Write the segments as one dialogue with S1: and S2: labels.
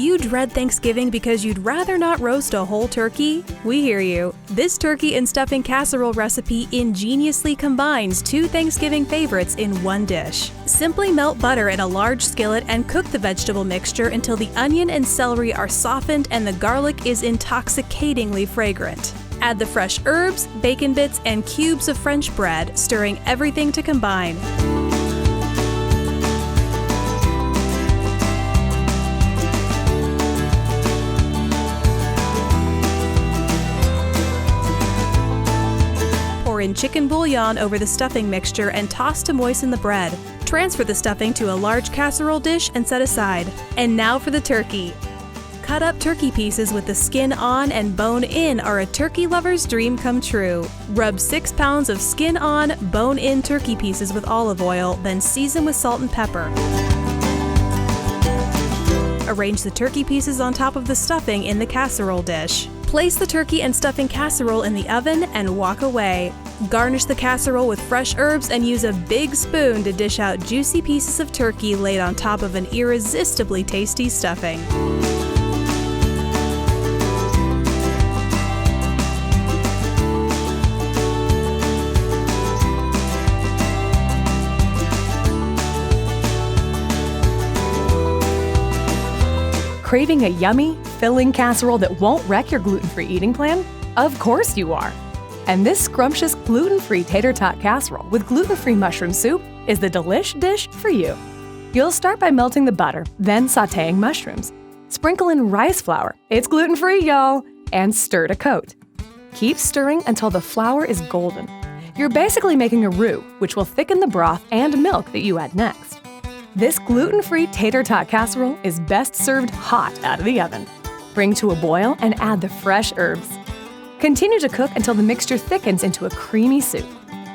S1: you dread Thanksgiving because you'd rather not roast a whole turkey? We hear you. This turkey and stuffing casserole recipe ingeniously combines two Thanksgiving favorites in one dish. Simply melt butter in a large skillet and cook the vegetable mixture until the onion and celery are softened and the garlic is intoxicatingly fragrant. Add the fresh herbs, bacon bits, and cubes of French bread, stirring everything to combine. Pour in chicken bouillon over the stuffing mixture and toss to moisten the bread. Transfer the stuffing to a large casserole dish and set aside. And now for the turkey. Cut up turkey pieces with the skin on and bone in are a turkey lover's dream come true. Rub 6 pounds of skin on, bone in turkey pieces with olive oil, then season with salt and pepper. Arrange the turkey pieces on top of the stuffing in the casserole dish. Place the turkey and stuffing casserole in the oven and walk away. Garnish the casserole with fresh herbs and use a big spoon to dish out juicy pieces of turkey laid on top of an irresistibly tasty stuffing.
S2: Craving a yummy, filling casserole that won't wreck your gluten-free eating plan? Of course you are! And this scrumptious gluten-free tater tot casserole with gluten-free mushroom soup is the delish dish for you. You'll start by melting the butter, then sautéing mushrooms. Sprinkle in rice flour, it's gluten-free, y'all, and stir to coat. Keep stirring until the flour is golden. You're basically making a roux, which will thicken the broth and milk that you add next. This gluten-free tater tot casserole is best served hot out of the oven. Bring to a boil and add the fresh herbs. Continue to cook until the mixture thickens into a creamy soup.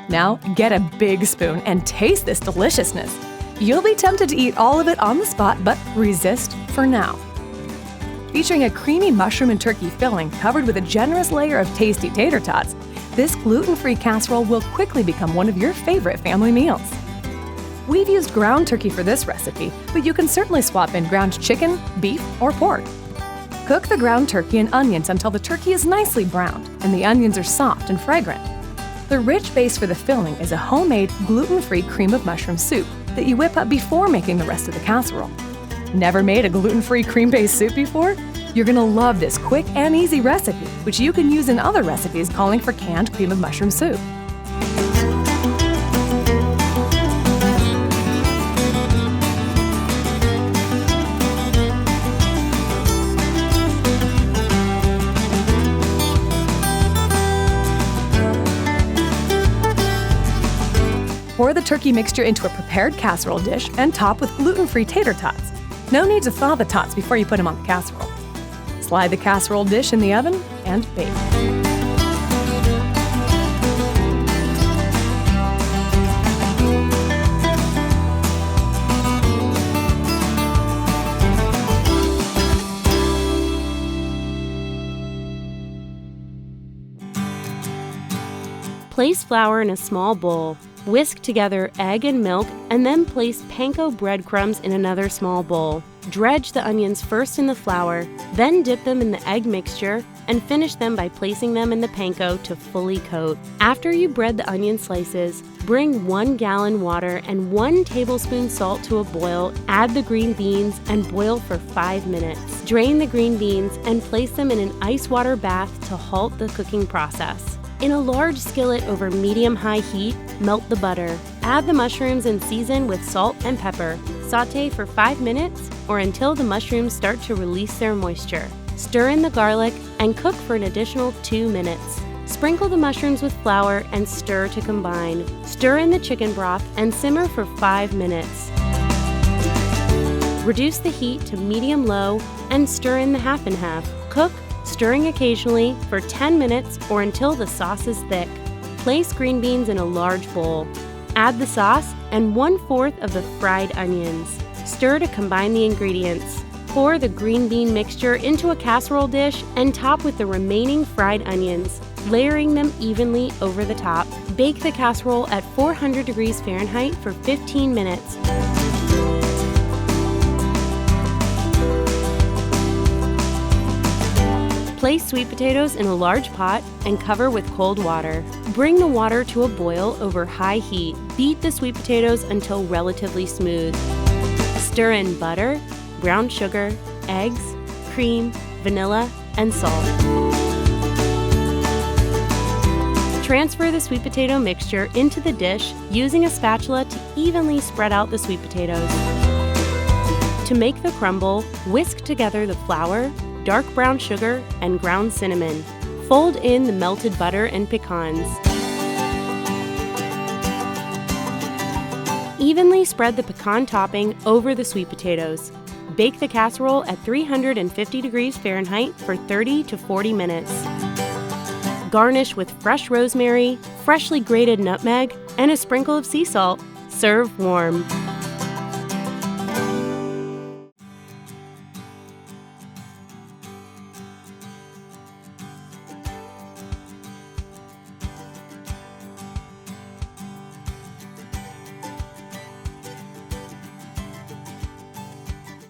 S2: Now get a big spoon and taste this deliciousness. You'll be tempted to eat all of it on the spot, but resist for now. Featuring a creamy mushroom and turkey filling covered with a generous layer of tasty tater tots, this gluten-free casserole will quickly become one of your favorite family meals. We've used ground turkey for this recipe, but you can certainly swap in ground chicken, beef, or pork. Cook the ground turkey and onions until the turkey is nicely browned and the onions are soft and fragrant. The rich base for the filling is a homemade gluten-free cream of mushroom soup that you whip up before making the rest of the casserole. Never made a gluten-free cream-based soup before? You're gonna love this quick and easy recipe, which you can use in other recipes calling for canned cream of mushroom soup. Pour the turkey mixture into a prepared casserole dish and top with gluten-free tater tots. No need to thaw the tots before you put them on the casserole. Slide the casserole dish in the oven and bake.
S3: Place flour in a small bowl. Whisk together egg and milk, and then place panko breadcrumbs in another small bowl. Dredge the onions first in the flour, then dip them in the egg mixture, and finish them by placing them in the panko to fully coat. After you bread the onion slices, bring 1 gallon water and 1 tablespoon salt to a boil, add the green beans, and boil for 5 minutes. Drain the green beans and place them in an ice water bath to halt the cooking process. In a large skillet over medium-high heat, melt the butter. Add the mushrooms and season with salt and pepper. Sauté for 5 minutes or until the mushrooms start to release their moisture. Stir in the garlic and cook for an additional 2 minutes. Sprinkle the mushrooms with flour and stir to combine. Stir in the chicken broth and simmer for 5 minutes. Reduce the heat to medium-low and stir in the half and half. Cook, stirring occasionally, for 10 minutes or until the sauce is thick. Place green beans in a large bowl. Add the sauce and 1/4 of the fried onions. Stir to combine the ingredients. Pour the green bean mixture into a casserole dish and top with the remaining fried onions, layering them evenly over the top. Bake the casserole at 400 degrees Fahrenheit for 15 minutes. Place sweet potatoes in a large pot and cover with cold water. Bring the water to a boil over high heat. Beat the sweet potatoes until relatively smooth. Stir in butter, brown sugar, eggs, cream, vanilla, and salt. Transfer the sweet potato mixture into the dish using a spatula to evenly spread out the sweet potatoes. To make the crumble, whisk together the flour, dark brown sugar, and ground cinnamon. Fold in the melted butter and pecans. Evenly spread the pecan topping over the sweet potatoes. Bake the casserole at 350 degrees Fahrenheit for 30 to 40 minutes. Garnish with fresh rosemary, freshly grated nutmeg, and a sprinkle of sea salt. Serve warm.